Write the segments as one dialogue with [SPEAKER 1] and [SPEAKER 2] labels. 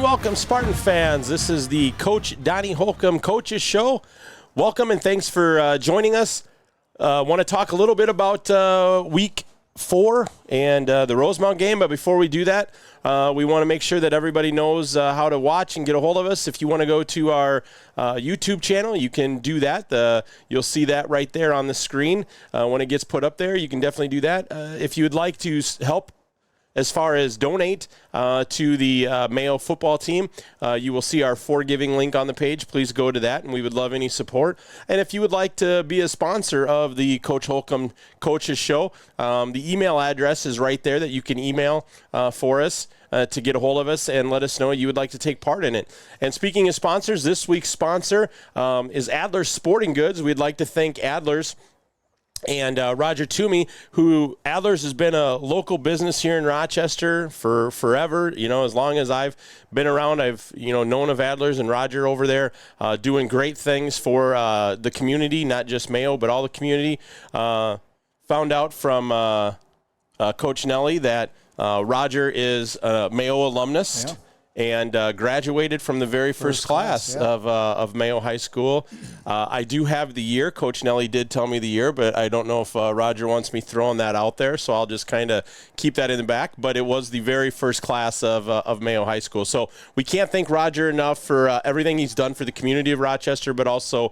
[SPEAKER 1] welcome, Spartan fans. This is the Coach Donny Holcomb Coaches Show. Welcome and thanks for joining us. Want to talk a little bit about Week 4 and the Rosemount game, but before we do that, we want to make sure that everybody knows how to watch and get a hold of us. If you want to go to our YouTube channel, you can do that. You'll see that right there on the screen when it gets put up there. You can definitely do that. If you would like to help as far as donate to the Mayo football team, you will see our For Giving link on the page. Please go to that, and we would love any support. And if you would like to be a sponsor of the Coach Holcomb Coaches Show, the email address is right there that you can email for us to get a hold of us and let us know you would like to take part in it. And speaking of sponsors, this week's sponsor is Adler's Sporting Goods. We'd like to thank Adler's and Roger Toomey, who Adler's has been a local business here in Rochester for forever. You know, as long as I've been around, I've, known of Adler's and Roger over there doing great things for the community, not just Mayo, but all the community. Found out from Coach Nelly that Roger is a Mayo alumnus. Yeah. And graduated from the very first class of Mayo High School. I do have the year. Coach Nelly did tell me the year, but I don't know if Roger wants me throwing that out there, so I'll just kind of keep that in the back. But it was the very first class of Mayo High School. So we can't thank Roger enough for everything he's done for the community of Rochester, but also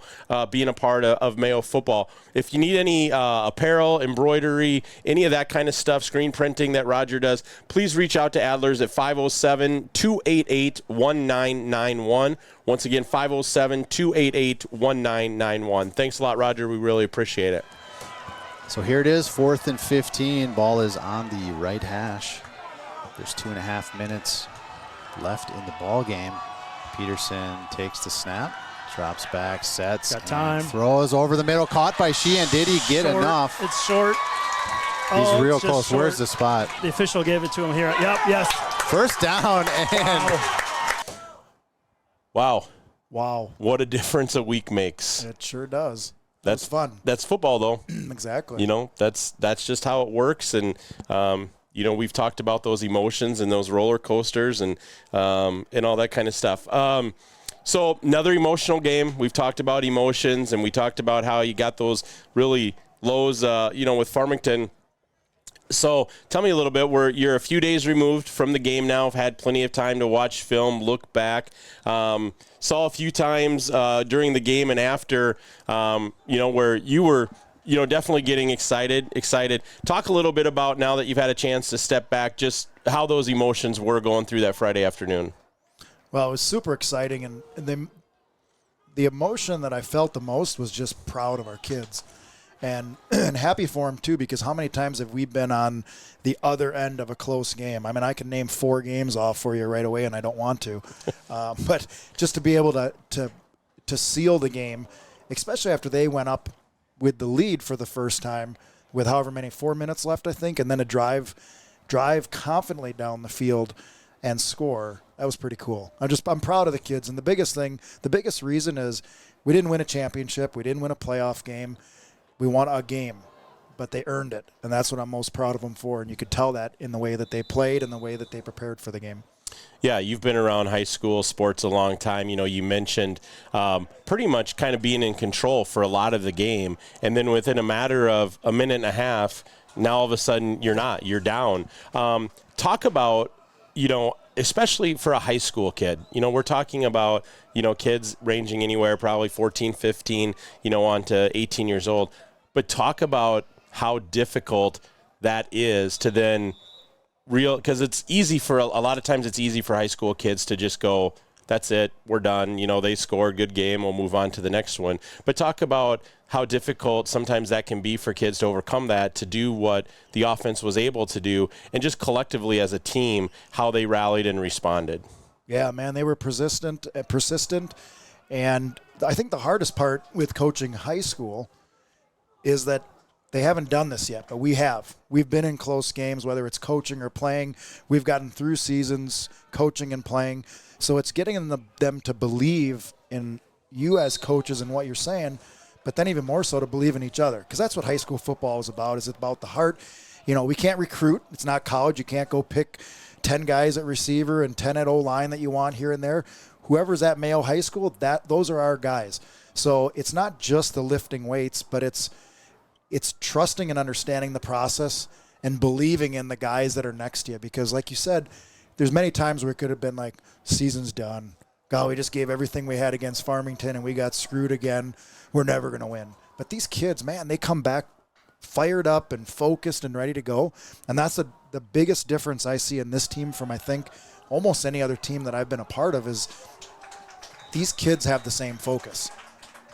[SPEAKER 1] being a part of Mayo football. If you need any apparel, embroidery, any of that kind of stuff, screen printing that Roger does, please reach out to Adler's at 507-288-1991. Once again, 507-288-1991. Thanks a lot, Roger. We really appreciate it.
[SPEAKER 2] So here it is, 4th and 15. Ball is on the right hash. There's 2.5 minutes left in the ball game. Peterson takes the snap, drops back, sets,
[SPEAKER 3] got time,
[SPEAKER 2] throws over the middle, caught by Sheehan. Did he get enough?
[SPEAKER 3] It's short.
[SPEAKER 2] He's real close. Short. Where's the spot?
[SPEAKER 3] The official gave it to him here. Yep, yes.
[SPEAKER 2] First down, and
[SPEAKER 1] wow.
[SPEAKER 4] Wow.
[SPEAKER 1] What a difference a week makes.
[SPEAKER 4] It sure does.
[SPEAKER 1] That's
[SPEAKER 4] fun.
[SPEAKER 1] That's football, though.
[SPEAKER 4] Exactly.
[SPEAKER 1] That's just how it works. And, we've talked about those emotions and those roller coasters and all that kind of stuff. So another emotional game. We've talked about emotions, and we talked about how you got those really lows, with Farmington. So tell me a little bit. You're a few days removed from the game now. I've had plenty of time to watch film, look back. Saw a few times during the game and after, where you were, definitely getting excited. Talk a little bit about, now that you've had a chance to step back, just how those emotions were going through that Friday afternoon.
[SPEAKER 4] Well, it was super exciting, and the emotion that I felt the most was just proud of our kids. And happy for him, too, because how many times have we been on the other end of a close game? I mean, I can name 4 games off for you right away, and I don't want to. But just to be able to seal the game, especially after they went up with the lead for the first time with however many, 4 minutes left, I think, and then a drive confidently down the field and score, that was pretty cool. I'm proud of the kids. And the biggest reason is we didn't win a championship. We didn't win a playoff game. We won a game, but they earned it, and that's what I'm most proud of them for. And you could tell that in the way that they played and the way that they prepared for the game.
[SPEAKER 1] Yeah, you've been around high school sports a long time. You mentioned pretty much kind of being in control for a lot of the game, and then within a matter of a minute and a half, now all of a sudden you're not. You're down. Talk about, especially for a high school kid. We're talking about, kids ranging anywhere probably 14, 15, on to 18 years old. But talk about how difficult that is to then because it's easy for a lot of times it's easy for high school kids to just go, that's it, we're done. They scored, good game, we'll move on to the next one. But talk about how difficult sometimes that can be for kids to overcome that, to do what the offense was able to do, and just collectively as a team, how they rallied and responded.
[SPEAKER 4] Yeah, man, they were persistent, and I think the hardest part with coaching high school is that they haven't done this yet, but we have. We've been in close games, whether it's coaching or playing. We've gotten through seasons coaching and playing. So it's getting them to believe in you as coaches and what you're saying, but then even more so to believe in each other, because that's what high school football is about. Is it about the heart? we can't recruit. It's not college. You can't go pick 10 guys at receiver and 10 at O-line that you want here and there. Whoever's at Mayo High School, those are our guys. So it's not just the lifting weights, but it's trusting and understanding the process and believing in the guys that are next to you. Because like you said, there's many times where it could have been like, season's done. God, we just gave everything we had against Farmington and we got screwed again. We're never going to win. But these kids, man, they come back fired up and focused and ready to go. And that's the biggest difference I see in this team from, I think, almost any other team that I've been a part of, is these kids have the same focus.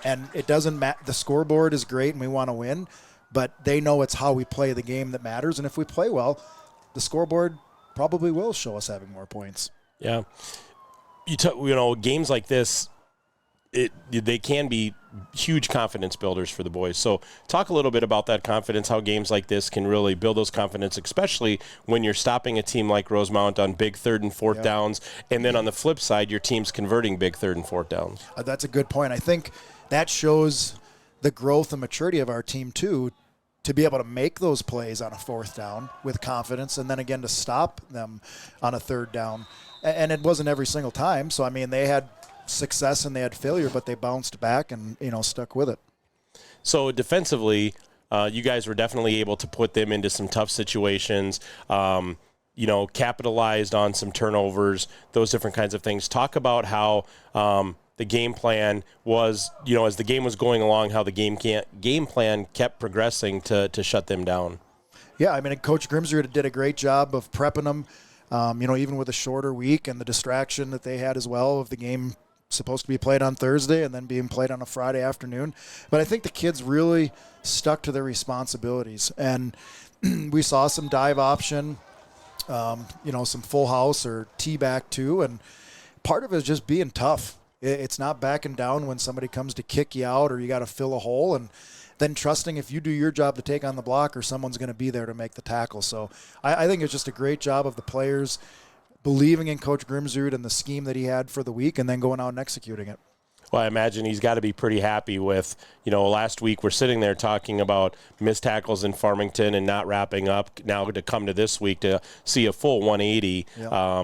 [SPEAKER 4] And it doesn't matter. The scoreboard is great and we want to win, but they know it's how we play the game that matters. And if we play well, the scoreboard probably will show us having more points.
[SPEAKER 1] Yeah. Games like this, they can be huge confidence builders for the boys. So talk a little bit about that confidence, how games like this can really build those confidence, especially when you're stopping a team like Rosemount on big 3rd and 4th downs. And then on the flip side, your team's converting big 3rd and 4th downs.
[SPEAKER 4] That's a good point. I think that shows the growth and maturity of our team too, to be able to make those plays on a 4th down with confidence, and then again to stop them on a 3rd down. And it wasn't every single time. So, I mean, they had success and they had failure, but they bounced back and, stuck with it.
[SPEAKER 1] So defensively, you guys were definitely able to put them into some tough situations, capitalized on some turnovers, those different kinds of things. Talk about how the game plan was, as the game was going along, how the game plan kept progressing to shut them down.
[SPEAKER 4] Yeah, I mean, Coach Grimsrud did a great job of prepping them, even with a shorter week and the distraction that they had as well of the game supposed to be played on Thursday and then being played on a Friday afternoon. But I think the kids really stuck to their responsibilities. And we saw some dive option, some full house or T-back too. And part of it is just being tough. It's not backing down when somebody comes to kick you out or you got to fill a hole, and then trusting if you do your job to take on the block or someone's going to be there to make the tackle. So I think it's just a great job of the players believing in Coach Grimsrud and the scheme that he had for the week and then going out and executing it.
[SPEAKER 1] Well, I imagine he's got to be pretty happy with, last week we're sitting there talking about missed tackles in Farmington and not wrapping up. Now to come to this week to see a full 180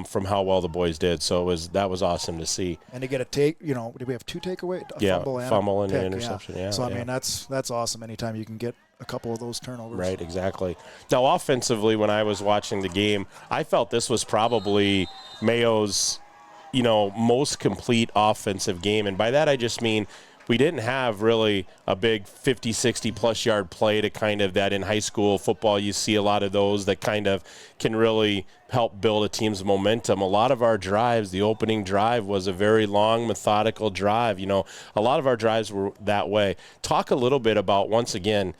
[SPEAKER 1] from how well the boys did. So that was awesome to see.
[SPEAKER 4] And to get a take, did we have 2 takeaways?
[SPEAKER 1] Fumble and an interception. Yeah.
[SPEAKER 4] So, I mean, that's awesome anytime you can get a couple of those turnovers.
[SPEAKER 1] Right, exactly. Now, offensively, when I was watching the game, I felt this was probably Mayo's most complete offensive game. And by that, I just mean we didn't have really a big 50, 60-plus yard play to kind of that in high school football. You see a lot of those that kind of can really help build a team's momentum. A lot of our drives, the opening drive was a very long, methodical drive. A lot of our drives were that way. Talk a little bit about, once again,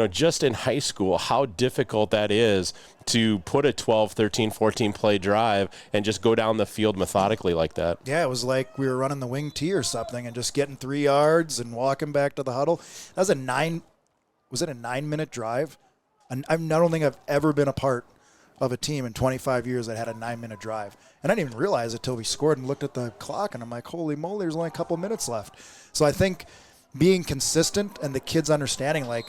[SPEAKER 1] just in high school, how difficult that is to put a 12, 13, 14 play drive and just go down the field methodically like that.
[SPEAKER 4] Yeah, it was like we were running the wing tee or something and just getting 3 yards and walking back to the huddle. That was a 9-minute drive? And I don't think I've ever been a part of a team in 25 years that had a 9-minute drive. And I didn't even realize it until we scored and looked at the clock, and I'm like, holy moly, there's only a couple minutes left. So I think being consistent and the kids understanding, like,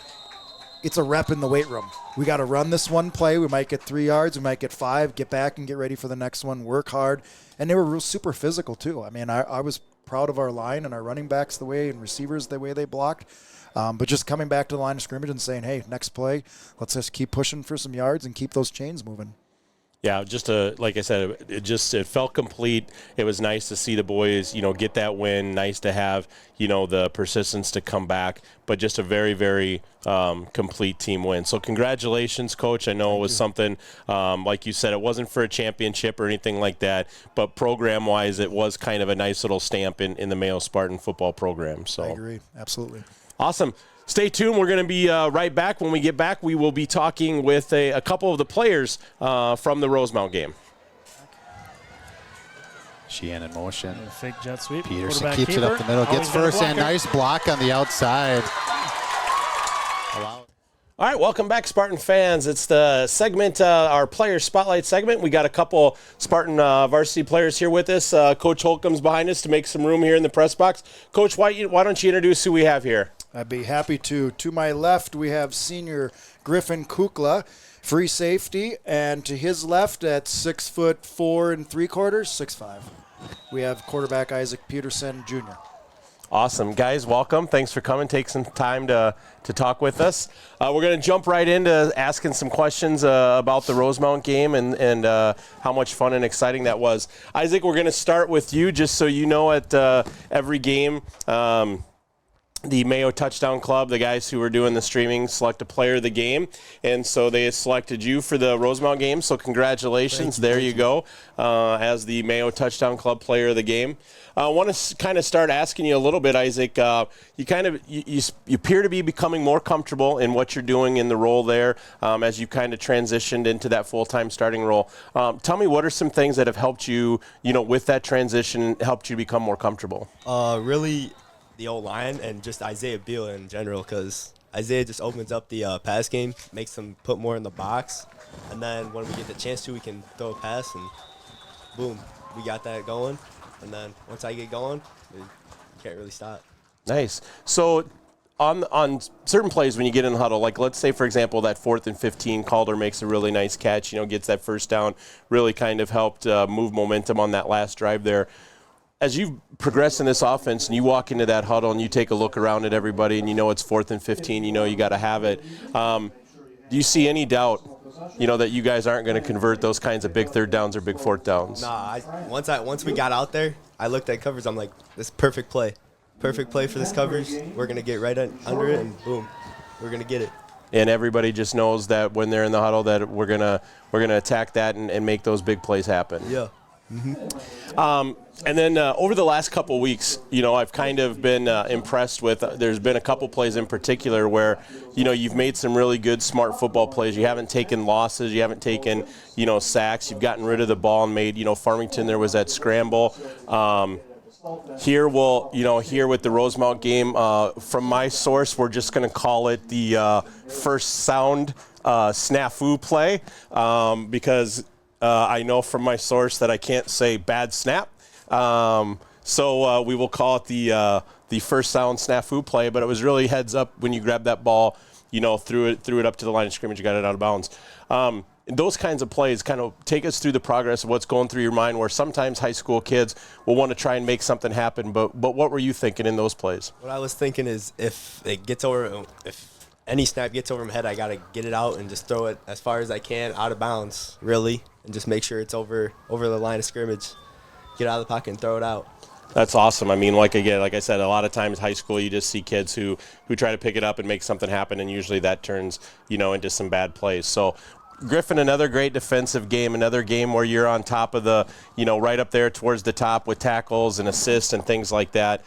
[SPEAKER 4] it's a rep in the weight room. We got to run this one play. We might get 3 yards. We might get 5, get back and get ready for the next one, work hard. And they were real super physical too. I mean, I was proud of our line and our running backs and receivers the way they blocked. But just coming back to the line of scrimmage and saying, hey, next play, let's just keep pushing for some yards and keep those chains moving.
[SPEAKER 1] Yeah, like I said, it felt complete. It was nice to see the boys, get that win. Nice to have, the persistence to come back. But just a very, very complete team win. So congratulations, Coach. I know it was something, like you said, it wasn't for a championship or anything like that. But program-wise, it was kind of a nice little stamp in the Mayo Spartan football program. So
[SPEAKER 4] I agree. Absolutely.
[SPEAKER 1] Awesome. Stay tuned. We're going to be right back. When we get back, we will be talking with a couple of the players from the Rosemount game.
[SPEAKER 2] Sheehan in motion.
[SPEAKER 3] Fake jet sweep.
[SPEAKER 2] Peterson keeps it up the middle. Gets first and nice block on the outside.
[SPEAKER 1] All right, welcome back, Spartan fans. It's the segment, our player spotlight segment. We got a couple Spartan varsity players here with us. Coach Holcomb's behind us to make some room here in the press box. Coach, why don't you introduce who we have here?
[SPEAKER 4] I'd be happy to. To my left, we have senior Griffin Kukla, free safety, and to his left at 6'4" 3/4", 6'5". We have quarterback Isaac Peterson Jr.
[SPEAKER 1] Awesome. Guys, welcome. Thanks for coming. Take some time to talk with us. We're going to jump right into asking some questions about the Rosemount game and how much fun and exciting that was. Isaac, we're going to start with you just so you know at every game. The Mayo Touchdown Club, the guys who were doing the streaming, select a player of the game. And so they selected you for the Rosemount game. So congratulations. There you go as the Mayo Touchdown Club player of the game. I want to kind of start asking you a little bit, Isaac. You appear to be becoming more comfortable in what you're doing in the role there as you kind of transitioned into that full-time starting role. Tell me, what are some things that have helped you, with that transition, helped you become more comfortable?
[SPEAKER 5] Really, the O-line and just Isaiah Beal in general, because Isaiah just opens up the pass game, makes them put more in the box, and then when we get the chance to, we can throw a pass, and boom, we got that going. And then once I get going, you can't really stop.
[SPEAKER 1] Nice. So on certain plays when you get in the huddle, like let's say, for example, that 4th and 15, Calder makes a really nice catch, gets that first down, really kind of helped move momentum on that last drive there. As you progress in this offense and you walk into that huddle and you take a look around at everybody and it's 4th and 15, you got to have it. Do you see any doubt, that you guys aren't going to convert those kinds of big third downs or big fourth downs?
[SPEAKER 5] Nah, once we got out there, I looked at coverage. I'm like, this is perfect play. Perfect play for this coverage. We're going to get right under it, and boom, we're going to get it.
[SPEAKER 1] And everybody just knows that when they're in the huddle that we're gonna attack that and make those big plays happen.
[SPEAKER 5] Yeah.
[SPEAKER 1] Mm-hmm. And then over the last couple weeks, I've kind of been impressed with, there's been a couple plays in particular where, you've made some really good, smart football plays. You haven't taken losses. You haven't taken, sacks. You've gotten rid of the ball and made, Farmington, there was that scramble. Here with the Rosemount game, from my source, we're just going to call it the first sound snafu play because I know from my source that I can't say bad snap. So we will call it the first sound snafu play, but it was really heads up when you grabbed that ball, threw it up to the line of scrimmage, you got it out of bounds. Those kinds of plays kind of take us through the progress of what's going through your mind, where sometimes high school kids will want to try and make something happen, but what were you thinking in those plays?
[SPEAKER 5] What I was thinking is if any snap gets over my head, I got to get it out and just throw it as far as I can out of bounds, really, and just make sure it's over the line of scrimmage. Get out of the pocket and throw it out.
[SPEAKER 1] That's awesome. I mean, like I said, a lot of times high school you just see kids who try to pick it up and make something happen, and usually that turns, into some bad plays. So Griffin, another great defensive game, another game where you're on top of the, right up there towards the top with tackles and assists and things like that.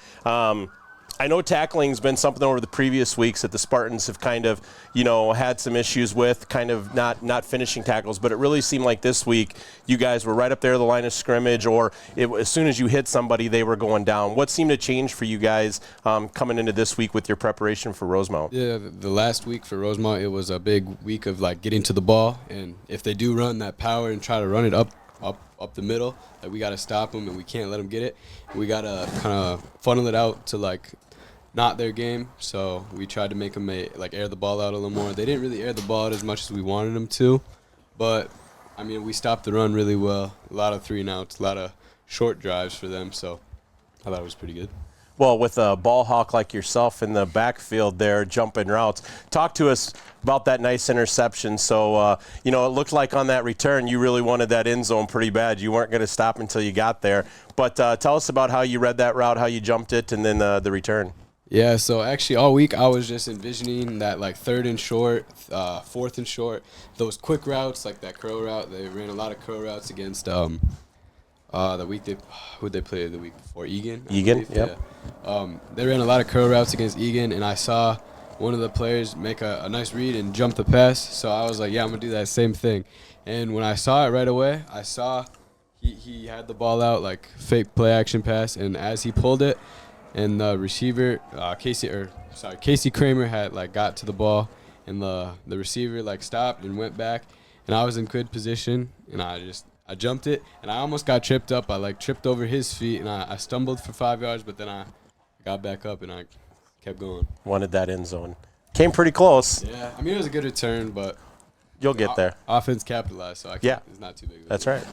[SPEAKER 1] I know tackling's been something over the previous weeks that the Spartans have kind of, had some issues with, kind of not finishing tackles, but it really seemed like this week you guys were right up there at the line of scrimmage, or as soon as you hit somebody, they were going down. What seemed to change for you guys coming into this week with your preparation for Rosemount?
[SPEAKER 6] Yeah, the last week for Rosemount, it was a big week of getting to the ball, and if they do run that power and try to run it up the middle, we got to stop them and we can't let them get it. We got to kind of funnel it out to not their game, so we tried to make them air the ball out a little more. They didn't really air the ball out as much as we wanted them to, but I mean, we stopped the run really well. A lot of 3-and-outs, a lot of short drives for them, so I thought it was pretty good.
[SPEAKER 1] Well, with a ball hawk like yourself in the backfield there, jumping routes, talk to us about that nice interception. So, it looked like on that return you really wanted that end zone pretty bad. You weren't going to stop until you got there. But tell us about how you read that route, how you jumped it, and then the return.
[SPEAKER 6] Yeah, so actually all week I was just envisioning that 3rd and short, 4th and short, those quick routes like that curl route. They ran a lot of curl routes against the week who'd they play the week before? Egan?
[SPEAKER 1] Yep.
[SPEAKER 6] Yeah. They ran a lot of curl routes against Egan, and I saw one of the players make a nice read and jump the pass. So I was like, yeah, I'm going to do that same thing. And when I saw it right away, I saw he had the ball out fake play action pass, and as he pulled it, and the receiver, Casey Kramer had got to the ball, and the receiver stopped and went back, and I was in good position, and I jumped it, and I almost got tripped up. I tripped over his feet, and I stumbled for 5 yards, but then I got back up and I kept going.
[SPEAKER 1] Wanted that end zone. Came pretty close.
[SPEAKER 6] Yeah, I mean, it was a good return, but
[SPEAKER 1] You'll get there.
[SPEAKER 6] Offense capitalized, so it's not too big.
[SPEAKER 1] That's right.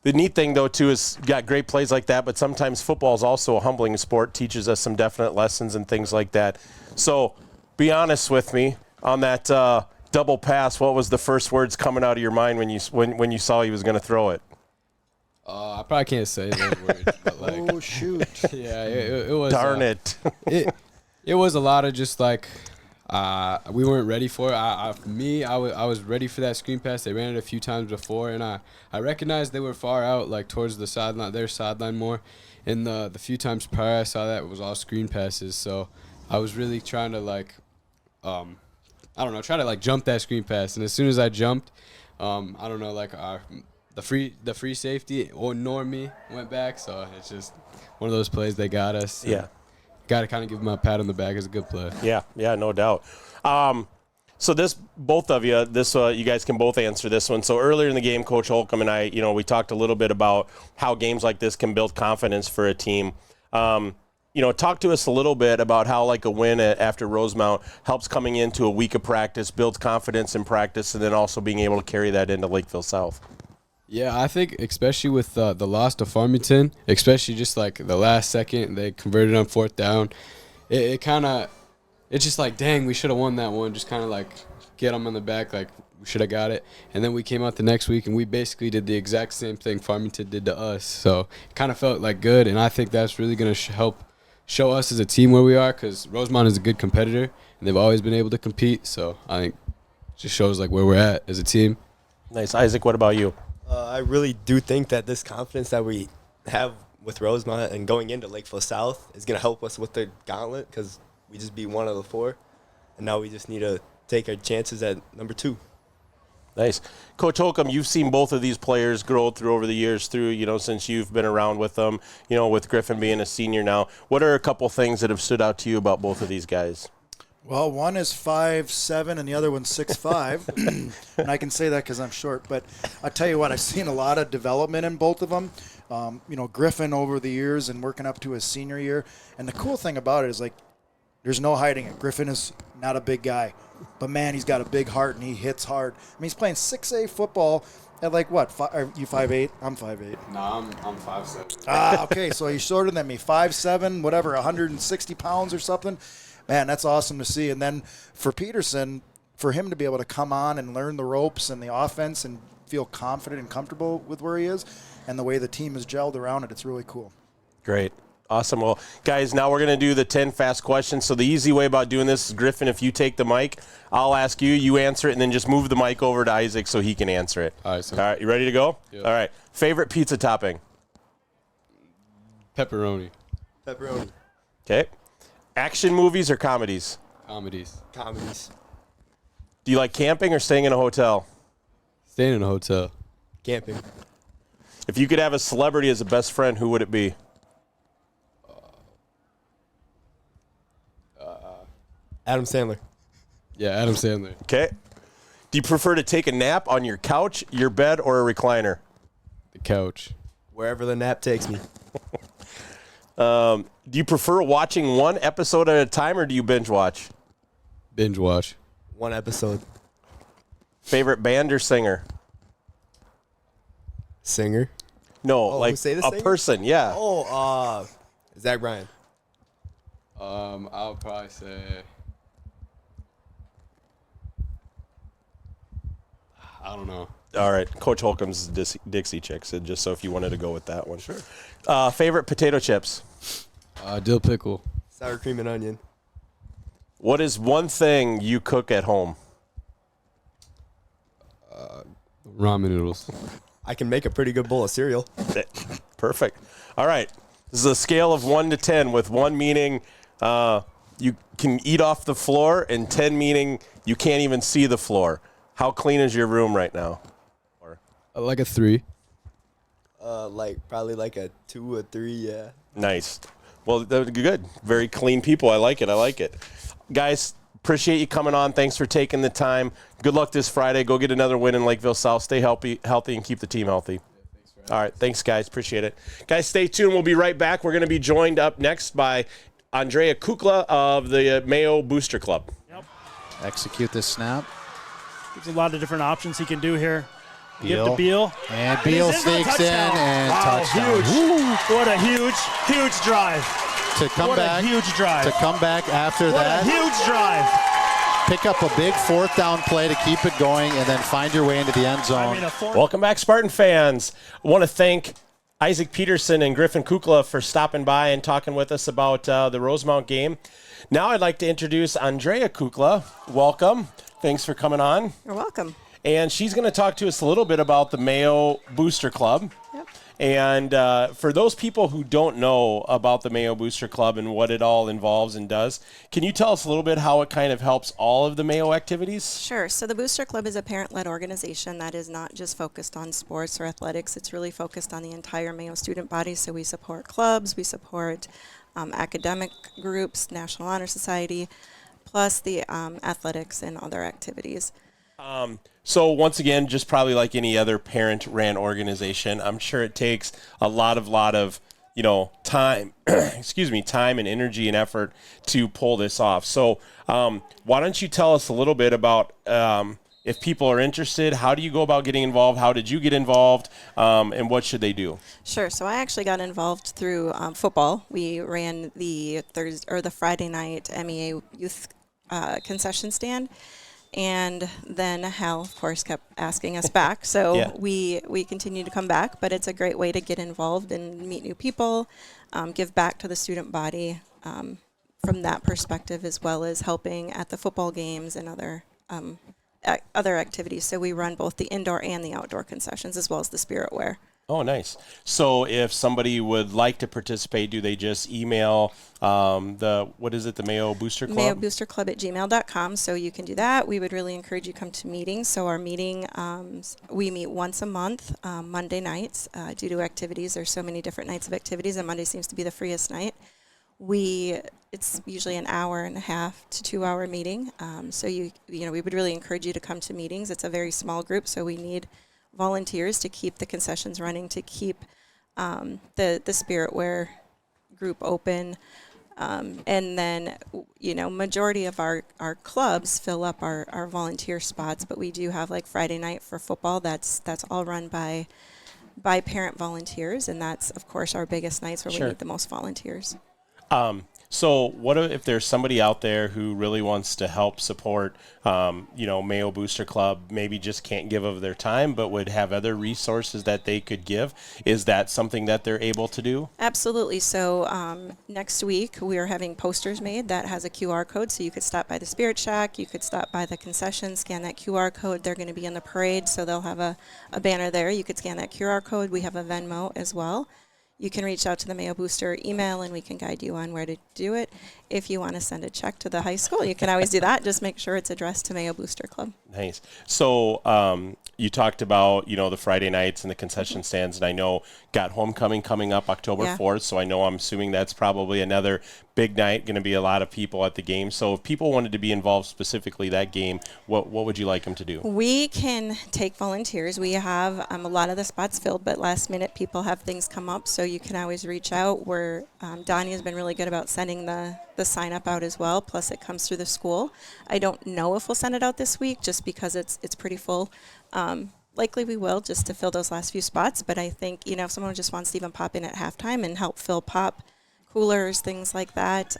[SPEAKER 1] The neat thing, though, too, is you got great plays like that, but sometimes football is also a humbling sport, teaches us some definite lessons and things like that. So be honest with me on that double pass. What was the first words coming out of your mind when you saw he was going to throw it?
[SPEAKER 6] I probably can't say those words. But like,
[SPEAKER 4] Oh, shoot.
[SPEAKER 6] yeah, it was.
[SPEAKER 1] Darn it.
[SPEAKER 6] It was a lot of just like we weren't ready for it. I was ready for that screen pass. They ran it a few times before, and I recognized they were far out, like towards the sideline, their sideline more. And the few times prior I saw that it was all screen passes. So I was really trying to like, try to like jump that screen pass. And as soon as I jumped, the free safety nor me went back. So it's just one of those plays they got us.
[SPEAKER 1] Yeah.
[SPEAKER 6] Got to kind of give him a pat on the back. It's a good play.
[SPEAKER 1] Yeah, no doubt. So both of you, you guys can both answer this one. So earlier in the game, Coach Holcomb and I, we talked a little bit about how games like this can build confidence for a team. Talk to us a little bit about how like a win after Rosemount helps coming into a week of practice, builds confidence in practice, and then also being able to carry that into Lakeville South.
[SPEAKER 6] Yeah, I think especially with the loss to Farmington, especially just like the last second, they converted on 4th down. It's just like, dang, we should have won that one. Just kind of like get them on the back, like we should have got it. And then we came out the next week and we basically did the exact same thing Farmington did to us. So it kind of felt like good, and I think that's really going to help show us as a team where we are, because Rosemount is a good competitor and they've always been able to compete. So I think it just shows like where we're at as a team.
[SPEAKER 1] Nice. Isaac, what about you?
[SPEAKER 5] I really do think that this confidence that we have with Rosemount and going into Lakeville South is going to help us with the gauntlet, because we just beat one of the 4, and now we just need to take our chances at number 2.
[SPEAKER 1] Nice. Coach Holcomb, you've seen both of these players grow through over the years since you've been around with them, with Griffin being a senior now. What are a couple things that have stood out to you about both of these guys?
[SPEAKER 4] Well, one is 5'7" and the other one's 6'5", and I can say that because I'm short. But I tell you what, I've seen a lot of development in both of them. Griffin over the years and working up to his senior year. And the cool thing about it is like, there's no hiding it. Griffin is not a big guy, but man, he's got a big heart and he hits hard. I mean, he's playing 6A football at like what? Are you 5'8"? I'm 5'8".
[SPEAKER 6] No, I'm 5'7".
[SPEAKER 4] Okay, so he's shorter than me, 5'7", whatever, 160 pounds or something. Man, that's awesome to see. And then for Peterson, for him to be able to come on and learn the ropes and the offense and feel confident and comfortable with where he is and the way the team is gelled around it, it's really cool.
[SPEAKER 1] Great. Awesome. Well, guys, now we're going to do the 10 fast questions. So the easy way about doing this is, Griffin, if you take the mic, I'll ask you, you answer it, and then just move the mic over to Isaac so he can answer it.
[SPEAKER 6] All right.
[SPEAKER 1] All right, you ready to go?
[SPEAKER 6] Yep.
[SPEAKER 1] All right. Favorite pizza topping?
[SPEAKER 6] Pepperoni.
[SPEAKER 1] Okay. Action movies or comedies?
[SPEAKER 6] Comedies.
[SPEAKER 1] Do you like camping or staying in a hotel?
[SPEAKER 6] Staying in a hotel.
[SPEAKER 5] Camping.
[SPEAKER 1] If you could have a celebrity as a best friend, who would it be?
[SPEAKER 5] Adam Sandler.
[SPEAKER 6] Yeah, Adam Sandler.
[SPEAKER 1] Okay. Do you prefer to take a nap on your couch, your bed, or a recliner?
[SPEAKER 6] The couch.
[SPEAKER 5] Wherever the nap takes me.
[SPEAKER 1] Do you prefer watching one episode at a time, or do you binge watch?
[SPEAKER 6] Binge watch.
[SPEAKER 5] One episode.
[SPEAKER 1] Favorite band or singer?
[SPEAKER 5] Singer.
[SPEAKER 1] No,
[SPEAKER 5] Oh,
[SPEAKER 1] like
[SPEAKER 5] say the
[SPEAKER 1] a
[SPEAKER 5] singer?
[SPEAKER 1] person, yeah.
[SPEAKER 5] Oh, Zach Bryan.
[SPEAKER 6] I'll probably say I don't know.
[SPEAKER 1] All right. Coach Holcomb's Dixie Chicks, just so if you wanted to go with that one. Sure. Favorite potato chips?
[SPEAKER 6] Dill pickle.
[SPEAKER 5] Sour cream and onion.
[SPEAKER 1] What is one thing you cook at home?
[SPEAKER 6] Ramen noodles.
[SPEAKER 5] I can make a pretty good bowl of cereal.
[SPEAKER 1] Perfect. All right. This is a scale of 1 to 10, with 1 meaning you can eat off the floor and 10 meaning you can't even see the floor. How clean is your room right now?
[SPEAKER 6] Like a 3.
[SPEAKER 5] Probably like a 2 or 3, yeah.
[SPEAKER 1] Nice. Well, they're good. Very clean people. I like it. Guys, appreciate you coming on. Thanks for taking the time. Good luck this Friday. Go get another win in Lakeville South. Stay healthy, and keep the team healthy. All right. Thanks, guys. Appreciate it. Guys, stay tuned. We'll be right back. We're going to be joined up next by Andrea Kukla of the Mayo Booster Club.
[SPEAKER 3] Yep.
[SPEAKER 2] Execute this snap.
[SPEAKER 3] There's a lot of different options he can do here. Give
[SPEAKER 2] Beal.
[SPEAKER 3] to Beal.
[SPEAKER 2] And Beal
[SPEAKER 3] he's in for a
[SPEAKER 2] sneaks in
[SPEAKER 3] touchdown.
[SPEAKER 2] and
[SPEAKER 3] Wow,
[SPEAKER 2] touchdown.
[SPEAKER 3] huge. What a huge drive.
[SPEAKER 2] To come
[SPEAKER 3] What
[SPEAKER 2] back,
[SPEAKER 3] a huge drive.
[SPEAKER 2] To come back after
[SPEAKER 3] What
[SPEAKER 2] that,
[SPEAKER 3] a huge drive.
[SPEAKER 2] pick up a big fourth down play to keep it going, and then find your way into the end zone.
[SPEAKER 1] Welcome back, Spartan fans. I want to thank Isaac Peterson and Griffin Kukla for stopping by and talking with us about the Rosemount game. Now I'd like to introduce Andrea Kukla. Welcome. Thanks for coming on.
[SPEAKER 7] You're welcome.
[SPEAKER 1] And she's going to talk to us a little bit about the Mayo Booster Club.
[SPEAKER 7] Yep.
[SPEAKER 1] And for those people who don't know about the Mayo Booster Club and what it all involves and does, can you tell us a little bit how it kind of helps all of the Mayo activities?
[SPEAKER 7] Sure. So the Booster Club is a parent-led organization that is not just focused on sports or athletics. It's really focused on the entire Mayo student body. So we support clubs, we support academic groups, National Honor Society, plus the athletics and other activities.
[SPEAKER 1] So once again, just probably like any other parent-ran organization, I'm sure it takes a lot of time, time and energy and effort to pull this off. So why don't you tell us a little bit about if people are interested, how do you go about getting involved? How did you get involved? And what should they do?
[SPEAKER 7] Sure. So I actually got involved through football. We ran the Friday night MEA youth concession stand. And then Hal, of course, kept asking us back. So
[SPEAKER 1] Yeah.
[SPEAKER 7] we continue to come back, but it's a great way to get involved and meet new people, give back to the student body from that perspective, as well as helping at the football games and other activities. So we run both the indoor and the outdoor concessions, as well as the spirit wear.
[SPEAKER 1] Oh, nice. So if somebody would like to participate, do they just email the Mayo Booster Club?
[SPEAKER 7] Mayo Booster Club at gmail.com. So you can do that. We would really encourage you to come to meetings. So our meeting, we meet once a month, Monday nights, due to activities. There's so many different nights of activities, and Monday seems to be the freest night. It's usually an hour and a half to 2 hour meeting. So we would really encourage you to come to meetings. It's a very small group, so we need volunteers to keep the concessions running, to keep the spirit wear group open, and then majority of our clubs fill up our volunteer spots, but we do have like Friday night for football. That's all run by parent volunteers, and that's of course our biggest nights where
[SPEAKER 1] Sure.
[SPEAKER 7] we need the most volunteers.
[SPEAKER 1] So what if there's somebody out there who really wants to help support, Mayo Booster Club, maybe just can't give of their time, but would have other resources that they could give? Is that something that they're able to do?
[SPEAKER 7] Absolutely. So next week we are having posters made that has a QR code, so you could stop by the Spirit Shack, you could stop by the concession, scan that QR code. They're going to be in the parade, so they'll have a banner there. You could scan that QR code. We have a Venmo as well. You can reach out to the Mayo Booster email, and we can guide you on where to do it. If you want to send a check to the high school, you can always do that. Just make sure it's addressed to Mayo Booster Club.
[SPEAKER 1] Nice. So you talked about, the Friday nights and the concession stands, and I know got Homecoming coming up October 4th, so I'm assuming that's probably another big night, going to be a lot of people at the game. So if people wanted to be involved specifically that game, what would you like them to do?
[SPEAKER 7] We can take volunteers. We have a lot of the spots filled, but last minute people have things come up, so you can always reach out. Donny has been really good about sending the sign up out as well, plus it comes through the school. I don't know if we'll send it out this week just because it's pretty full. Likely we will, just to fill those last few spots, but I think if someone just wants to even pop in at halftime and help fill pop coolers, things like that,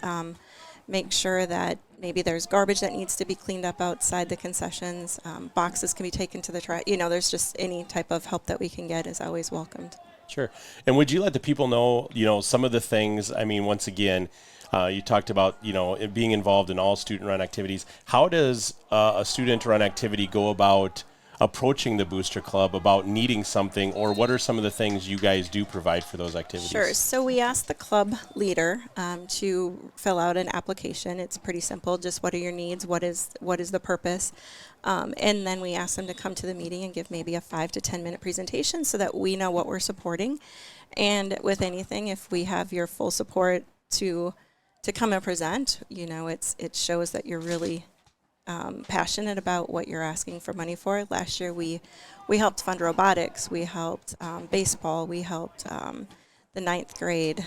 [SPEAKER 7] make sure that maybe there's garbage that needs to be cleaned up outside the concessions, boxes can be taken to the trash. There's just any type of help that we can get is always welcomed.
[SPEAKER 1] Sure. And would you let the people know, some of the things, once again, you talked about, it being involved in all student-run activities. How does a student-run activity go about approaching the Booster Club, about needing something, or what are some of the things you guys do provide for those activities?
[SPEAKER 7] Sure. So we asked the club leader to fill out an application. It's pretty simple. Just what are your needs? What is the purpose? And then we asked them to come to the meeting and give maybe a 5 to 10 minute presentation so that we know what we're supporting. And with anything, if we have your full support to come and present, it shows that you're really passionate about what you're asking for money for. Last year we helped fund robotics, we helped baseball, we helped the 9th grade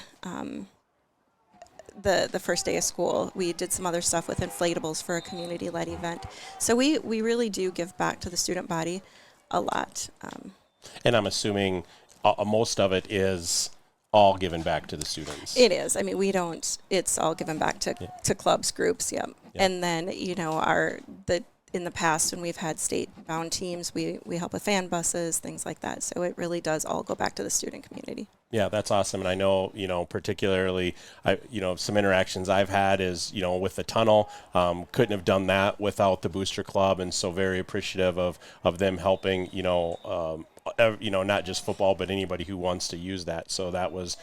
[SPEAKER 7] the first day of school. We did some other stuff with inflatables for a community-led event. So we really do give back to the student body a lot.
[SPEAKER 1] And I'm assuming most of it is all given back to the students.
[SPEAKER 7] It is. I mean, it's all given back to clubs, groups, yeah. And then, in the past when we've had state-bound teams, we help with fan buses, things like that. So it really does all go back to the student community.
[SPEAKER 1] Yeah, that's awesome. And I know, particularly, some interactions I've had is, with the tunnel, couldn't have done that without the Booster Club. And so very appreciative of them helping, not just football, but anybody who wants to use that. So that was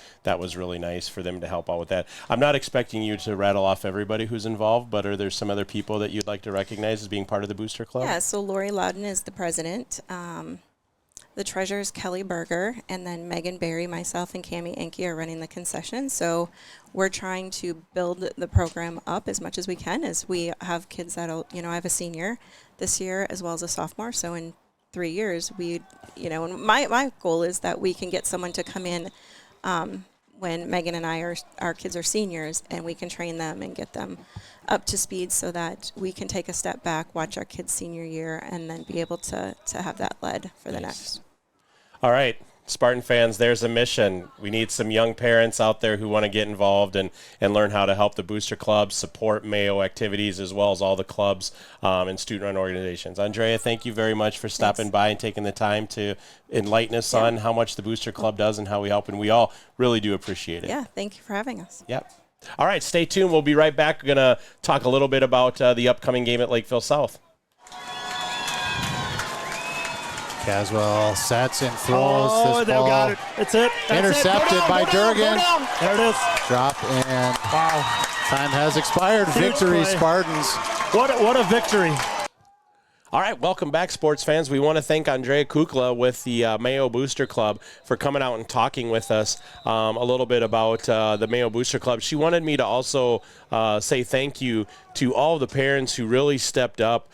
[SPEAKER 1] really nice for them to help out with that. I'm not expecting you to rattle off everybody who's involved, but are there some other people that you'd like to recognize as being part of the Booster Club?
[SPEAKER 7] Yeah, so Lori Loudon is the president. The treasurer is Kelly Berger, and then Megan Berry, myself, and Cammie Enke are running the concession. So we're trying to build the program up as much as we can, as we have kids that'll, I have a senior this year as well as a sophomore. So in 3 years, and my goal is that we can get someone to come in when Megan and our kids are seniors, and we can train them and get them up to speed so that we can take a step back, watch our kids' senior year, and then be able to have that led for the next.
[SPEAKER 1] All right, Spartan fans, there's a mission. We need some young parents out there who want to get involved and learn how to help the Booster Club, support Mayo activities, as well as all the clubs and student-run organizations. Andrea, thank you very much for stopping by and taking the time to enlighten us on how much the Booster Club does and how we help, and we all really do appreciate it.
[SPEAKER 7] Yeah, thank you for having us.
[SPEAKER 1] Yep. All right, stay tuned. We'll be right back. We're going to talk a little bit about the upcoming game at Lakeville South.
[SPEAKER 2] Caswell sets and throws.
[SPEAKER 3] Oh,
[SPEAKER 2] this
[SPEAKER 3] they
[SPEAKER 2] ball
[SPEAKER 3] got it. That's it. That's
[SPEAKER 2] intercepted
[SPEAKER 3] it.
[SPEAKER 2] by Durgan.
[SPEAKER 3] There it is.
[SPEAKER 2] Drop and
[SPEAKER 3] Wow.
[SPEAKER 2] time has expired.
[SPEAKER 3] Huge
[SPEAKER 2] Victory,
[SPEAKER 3] play.
[SPEAKER 2] Spartans.
[SPEAKER 3] What a victory.
[SPEAKER 1] All right, welcome back, sports fans. We want to thank Andrea Kukla with the Mayo Booster Club for coming out and talking with us a little bit about the Mayo Booster Club. She wanted me to also say thank you to all the parents who really stepped up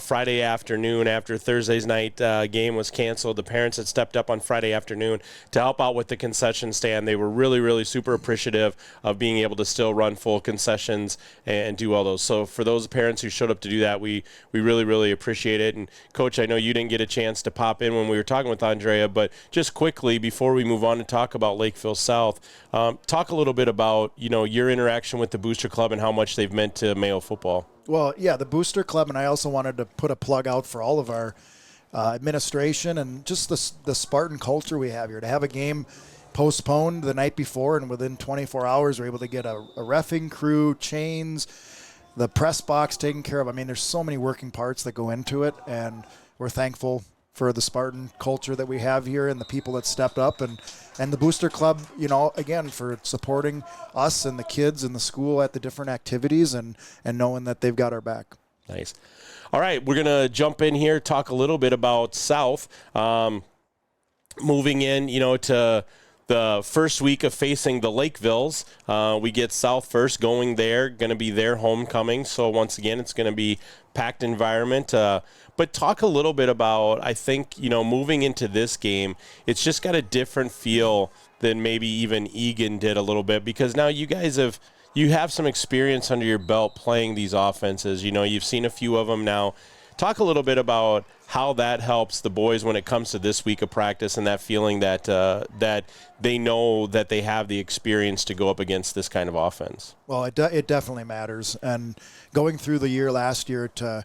[SPEAKER 1] Friday afternoon after Thursday's night game was canceled. The parents that stepped up on Friday afternoon to help out with the concession stand. They were really, really super appreciative of being able to still run full concessions and do all those. So for those parents who showed up to do that, we really, really appreciate it. And Coach, I know you didn't get a chance to pop in when we were talking with Andrea, but just quickly before we move on to talk about Lakeville South, talk a little bit about your interaction with the Booster Club and how much they've meant to Mayo football.
[SPEAKER 4] Well, yeah, the Booster Club, and I also wanted to put a plug out for all of our administration and just the Spartan culture we have here. To have a game postponed the night before and within 24 hours we're able to get a reffing crew, chains, the press box taken care of. I mean, there's so many working parts that go into it, and we're thankful for the Spartan culture that we have here and the people that stepped up, and the Booster Club, again, for supporting us and the kids and the school at the different activities and knowing that they've got our back.
[SPEAKER 1] Nice. All right, we're going to jump in here, talk a little bit about South. Moving in, to the first week of facing the Lakevilles. We get South first going there, going to be their homecoming. So once again, it's going to be packed environment. But talk a little bit about, I think, moving into this game, it's just got a different feel than maybe even Egan did a little bit, because now you guys have some experience under your belt playing these offenses. You've seen a few of them now. Talk a little bit about how that helps the boys when it comes to this week of practice and that feeling that that they know that they have the experience to go up against this kind of offense.
[SPEAKER 4] Well, it definitely matters. And going through the year last year to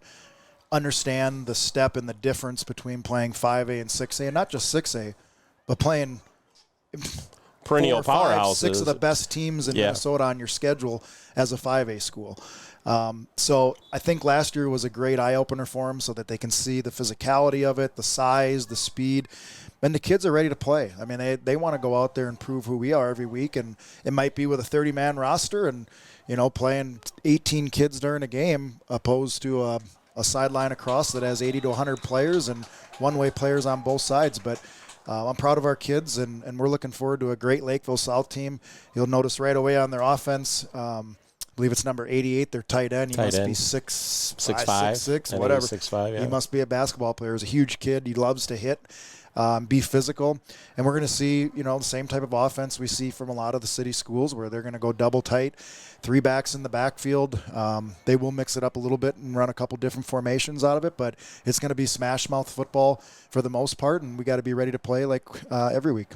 [SPEAKER 4] understand the step and the difference between playing 5A and 6A, and not just 6A, but playing
[SPEAKER 1] perennial
[SPEAKER 4] 4, 5,
[SPEAKER 1] powerhouses.
[SPEAKER 4] 6 of the best teams in Minnesota on your schedule as a 5A school. So I think last year was a great eye-opener for them so that they can see the physicality of it, the size, the speed, and the kids are ready to play. I mean, they want to go out there and prove who we are every week, and it might be with a 30-man roster and, playing 18 kids during a game opposed to a sideline across that has 80 to 100 players and one-way players on both sides. But I'm proud of our kids, and we're looking forward to a great Lakeville South team. You'll notice right away on their offense, believe it's number 88, their tight end. He
[SPEAKER 1] Tight
[SPEAKER 4] must
[SPEAKER 1] end.
[SPEAKER 4] be 6'5",
[SPEAKER 1] 6'5",
[SPEAKER 4] whatever.
[SPEAKER 1] 6'5", yeah.
[SPEAKER 4] He must be a basketball player. He's a huge kid. He loves to hit, be physical. And we're going to see, the same type of offense we see from a lot of the city schools where they're going to go double tight, 3 backs in the backfield. They will mix it up a little bit and run a couple different formations out of it, but it's going to be smash mouth football for the most part, and we got to be ready to play like every week.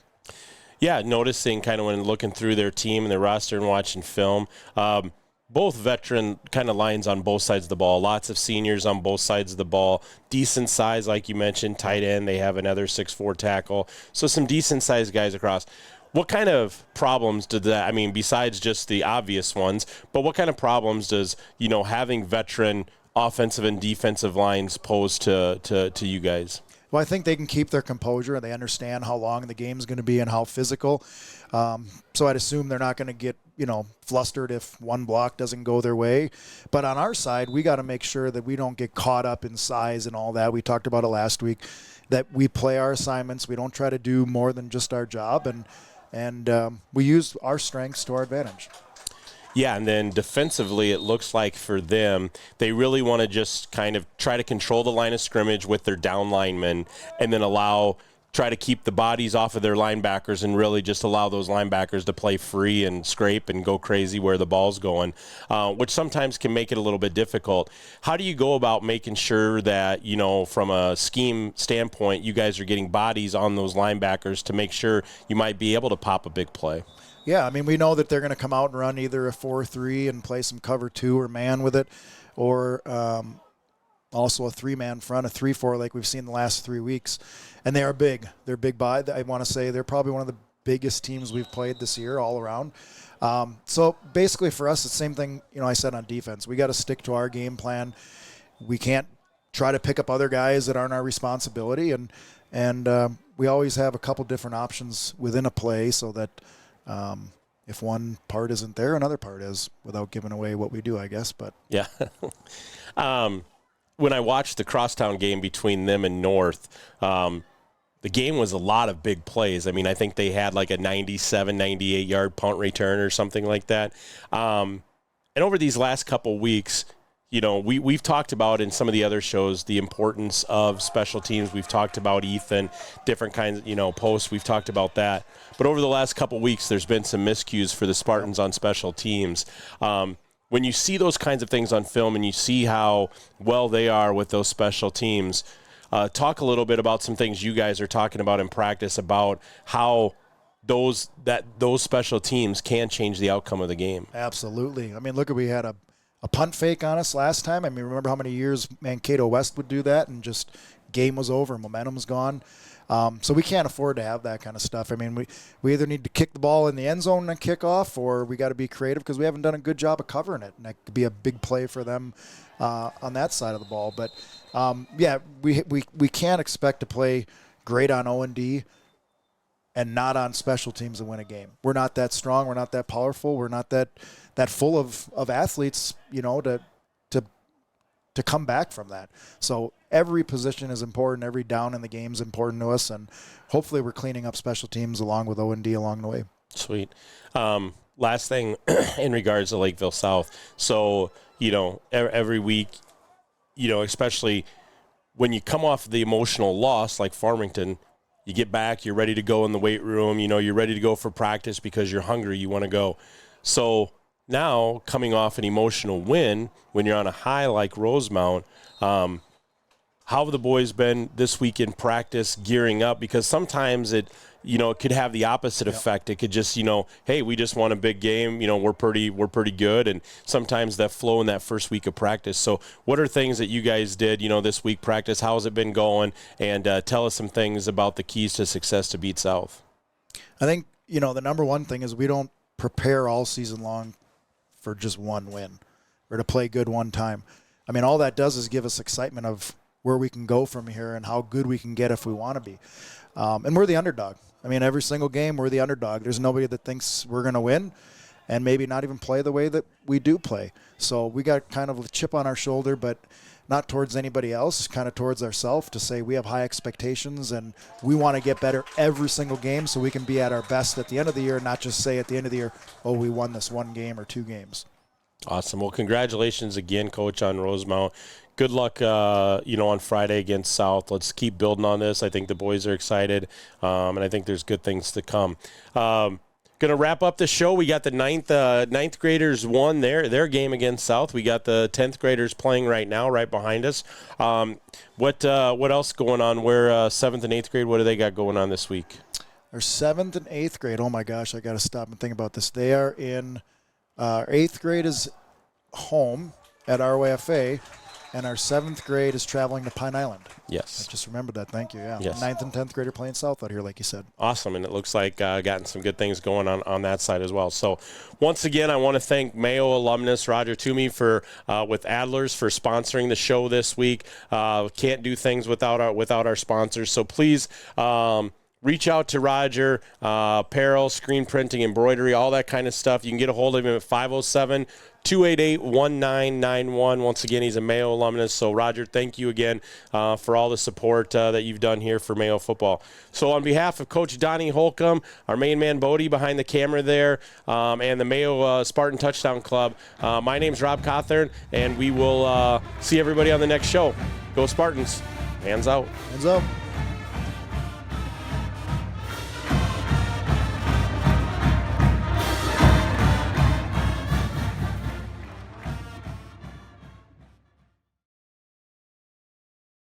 [SPEAKER 1] Yeah, noticing kind of when looking through their team and their roster and watching film, both veteran kind of lines on both sides of the ball, lots of seniors on both sides of the ball, decent size, like you mentioned, tight end. They have another 6'4" tackle. So some decent sized guys across. What kind of problems did that, besides just the obvious ones, but what kind of problems does, having veteran offensive and defensive lines pose to you guys?
[SPEAKER 4] Well, I think they can keep their composure and they understand how long the game's going to be and how physical. So I'd assume they're not going to get, flustered if one block doesn't go their way. But on our side, we got to make sure that we don't get caught up in size and all that. We talked about it last week, that we play our assignments. We don't try to do more than just our job, and we use our strengths to our advantage.
[SPEAKER 1] Yeah, and then defensively, it looks like for them, they really want to just kind of try to control the line of scrimmage with their down linemen and then try to keep the bodies off of their linebackers and really just allow those linebackers to play free and scrape and go crazy where the ball's going, which sometimes can make it a little bit difficult. How do you go about making sure that, from a scheme standpoint, you guys are getting bodies on those linebackers to make sure you might be able to pop a big play?
[SPEAKER 4] Yeah, we know that they're going to come out and run either a 4-3 and play some cover 2 or man with it, or also a 3-man front, a 3-4 like we've seen the last 3 weeks. And they are big. They're big by. I want to say they're probably one of the biggest teams we've played this year all around. So basically for us, it's the same thing, I said on defense. We got to stick to our game plan. We can't try to pick up other guys that aren't our responsibility. And we always have a couple different options within a play so that if one part isn't there, another part is, without giving away what we do, I guess. But
[SPEAKER 1] yeah. When I watched the crosstown game between them and North, the game was a lot of big plays. I think they had like a 97, 98-yard punt return or something like that. And over these last couple weeks, we've talked about in some of the other shows the importance of special teams. We've talked about Ethan, different kinds of, posts. We've talked about that. But over the last couple weeks, there's been some miscues for the Spartans on special teams. When you see those kinds of things on film and you see how well they are with those special teams, talk a little bit about some things you guys are talking about in practice about how those special teams can change the outcome of the game.
[SPEAKER 4] Absolutely. Look, we had a punt fake on us last time. Remember how many years Mankato West would do that and just game was over, momentum's gone. So we can't afford to have that kind of stuff. We either need to kick the ball in the end zone and kick off, or we got to be creative because we haven't done a good job of covering it. And that could be a big play for them on that side of the ball. But, we can't expect to play great on O&D and not on special teams to win a game. We're not that strong. We're not that powerful. We're not that full of athletes, to come back from that. So every position is important. Every down in the game is important to us, and hopefully we're cleaning up special teams along with O&D along the way.
[SPEAKER 1] Sweet. Last thing in regards to Lakeville South. So, every week, especially when you come off the emotional loss like Farmington, you get back, you're ready to go in the weight room, you're ready to go for practice because you're hungry, you want to go. So now, coming off an emotional win, when you're on a high like Rosemount, how have the boys been this week in practice gearing up? Because sometimes it could have the opposite effect. It could just, hey, we just won a big game. We're pretty good. And sometimes that flow in that first week of practice. So what are things that you guys did, this week practice? How has it been going? And tell us some things about the keys to success to beat South.
[SPEAKER 4] I think, the number one thing is we don't prepare all season long for just one win or to play good one time. All that does is give us excitement of where we can go from here and how good we can get if we want to be. And we're the underdog. Every single game we're the underdog. There's nobody that thinks we're going to win and maybe not even play the way that we do play. So we got kind of a chip on our shoulder, but not towards anybody else, kind of towards ourselves, to say we have high expectations and we want to get better every single game so we can be at our best at the end of the year, not just say at the end of the year, oh, we won this one game or two games.
[SPEAKER 1] Awesome. Well, congratulations again, Coach, on Rosemount. Good luck, on Friday against South. Let's keep building on this. I think the boys are excited, and I think there's good things to come. Going to wrap up the show. We got the ninth graders won their game against South. We got the 10th graders playing right now, right behind us. What else going on? Where 7th and 8th grade, what do they got going on this week?
[SPEAKER 4] Our 7th and 8th grade, oh my gosh, I got to stop and think about this. They are in, our 8th grade is home at ROFA, and our 7th grade is traveling to Pine Island.
[SPEAKER 1] Yes.
[SPEAKER 4] I just remembered that. Thank you. Yeah.
[SPEAKER 1] Yes.
[SPEAKER 4] 9th and 10th grade are playing South out here, like you said.
[SPEAKER 1] Awesome, and it looks like gotten some good things going on that side as well. So once again, I want to thank Mayo alumnus Roger Toomey for with Adler's for sponsoring the show this week. Can't do things without our sponsors. So please reach out to Roger, apparel, screen printing, embroidery, all that kind of stuff. You can get a hold of him at 507-288-1991. Once again, he's a Mayo alumnus. So, Roger, thank you again for all the support that you've done here for Mayo football. So, on behalf of Coach Donny Holcomb, our main man Bodie behind the camera there, and the Mayo Spartan Touchdown Club, my name's Rob Cawthorn, and we will see everybody on the next show. Go Spartans. Hands out.
[SPEAKER 4] Hands up.